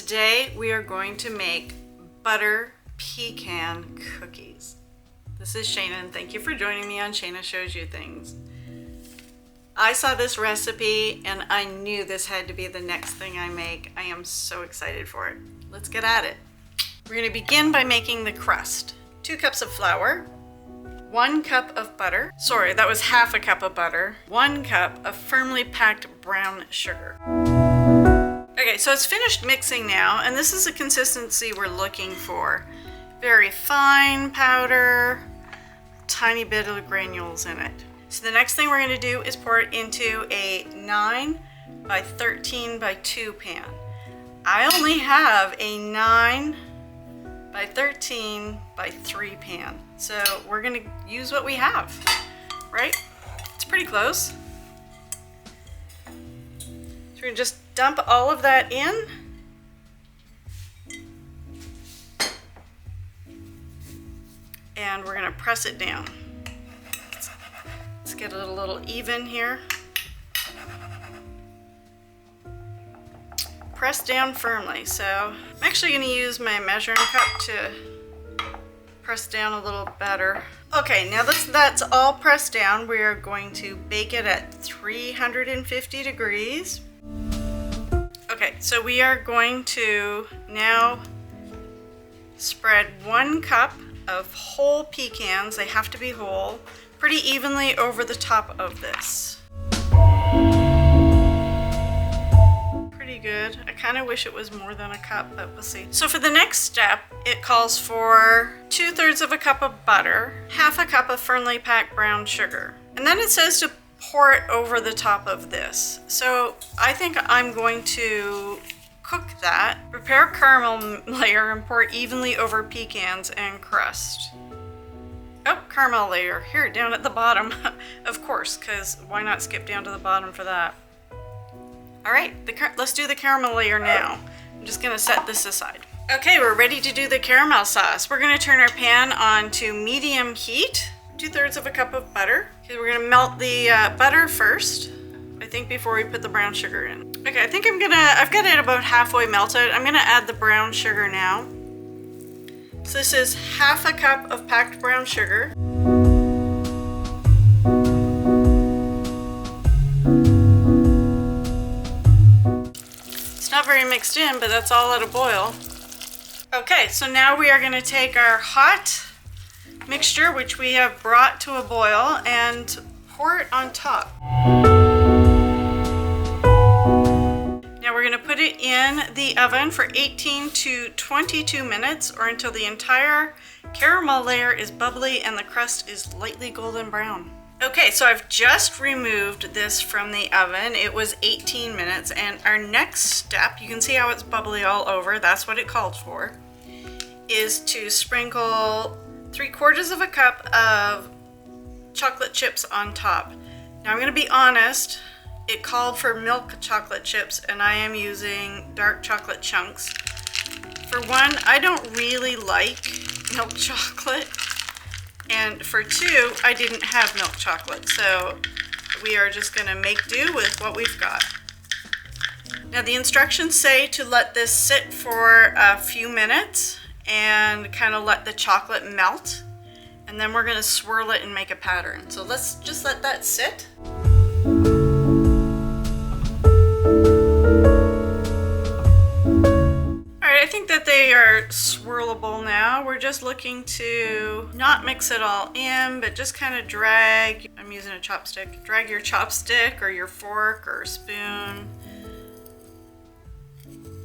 today we are going to make butter pecan cookies. This is Shayna, and thank you for joining me on Shayna Shows You Things. I saw this recipe and I knew this had to be the next thing I make. I am so excited for it. Let's get at it. We're going to begin by making the crust. 2 cups of flour, 1 cup of butter. Sorry, that was half a cup of butter. 1 cup of firmly packed brown sugar. Okay, so it's finished mixing now, and this is the consistency we're looking for. Very fine powder, tiny bit of granules in it. So the next thing we're going to do is pour it into a 9 by 13 by 2 pan. I only have a 9 by 13 by 3 pan. So we're going to use what we have, right? It's pretty close. So we're going to just dump all of that in. And we're going to press it down. Let's get it a little even here. Press down firmly. So I'm actually going to use my measuring cup to press down a little better. Okay, now that's all pressed down. We are going to bake it at 350 degrees. Okay, so we are going to now spread 1 cup of whole pecans, they have to be whole, pretty evenly over the top of this. Pretty good. I kind of wish it was more than a cup, but we'll see. So for the next step, it calls for 2/3 of a cup of butter, half a cup of firmly packed brown sugar. And then it says to pour it over the top of this. So I think I'm going to cook that, prepare a caramel layer and pour it evenly over pecans and crust. Oh, caramel layer here down at the bottom, of course, because why not skip down to the bottom for that? All right, let's do the caramel layer now. I'm just gonna set this aside. Okay, we're ready to do the caramel sauce. We're gonna turn our pan on to medium heat, 2/3 of a cup of butter. Okay, we're gonna melt the butter first, I think, before we put the brown sugar in. Okay, I think I've got it about halfway melted. I'm gonna add the brown sugar now. So this is half a cup of packed brown sugar. It's not very mixed in, but that's all at a boil. Okay, so now we are gonna take our hot mixture, which we have brought to a boil, and pour it on top. Now we're going to put it in the oven for 18 to 22 minutes, or until the entire caramel layer is bubbly and the crust is lightly golden brown. Okay, so I've just removed this from the oven. It was 18 minutes, and our next step, you can see how it's bubbly all over, that's what it called for, is to sprinkle 3/4 of a cup of chocolate chips on top. Now I'm going to be honest, it called for milk chocolate chips, and I am using dark chocolate chunks. For one, I don't really like milk chocolate, and for two, I didn't have milk chocolate, so we are just going to make do with what we've got. Now the instructions say to let this sit for a few minutes and kind of let the chocolate melt, and then we're going to swirl it and make a pattern. So let's just let that sit. Alright, I think that they are swirlable now. We're just looking to not mix it all in, but just kind of drag, I'm using a chopstick, drag your chopstick or your fork or spoon.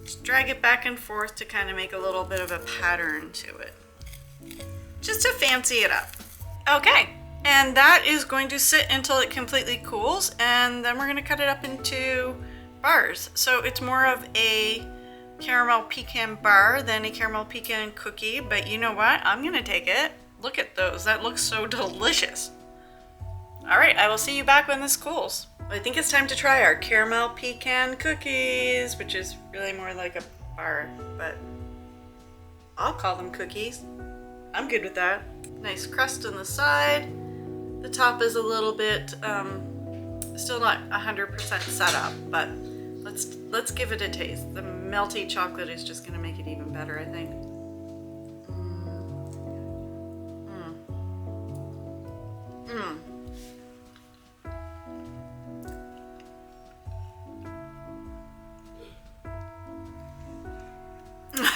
Just drag it back and forth to kind of make a little bit of a pattern to it, just to fancy it up. Okay, and that is going to sit until it completely cools, and then we're going to cut it up into bars. So it's more of a caramel pecan bar than a caramel pecan cookie, but you know what? I'm going to take it. Look at those. That looks so delicious. All right, I will see you back when this cools. I think it's time to try our caramel pecan cookies, which is really more like a bar, but I'll call them cookies. I'm good with that. Nice crust on the side. The top is a little bit, still not 100% set up, but Let's give it a taste. The melty chocolate is just gonna make it even better, I think.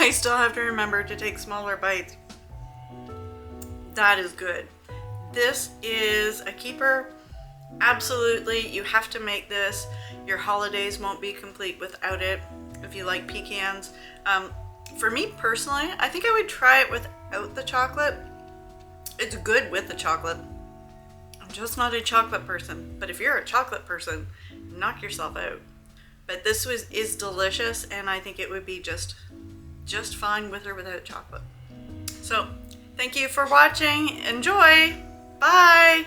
I still have to remember to take smaller bites. That is good. This is a keeper. Absolutely, you have to make this. Your holidays won't be complete without it if you like pecans. For me personally, I think I would try it without the chocolate. It's good with the chocolate. I'm just not a chocolate person, but if you're a chocolate person, knock yourself out. But this is delicious, and I think it would be just fine with or without chocolate. So, thank you for watching. Enjoy. Bye.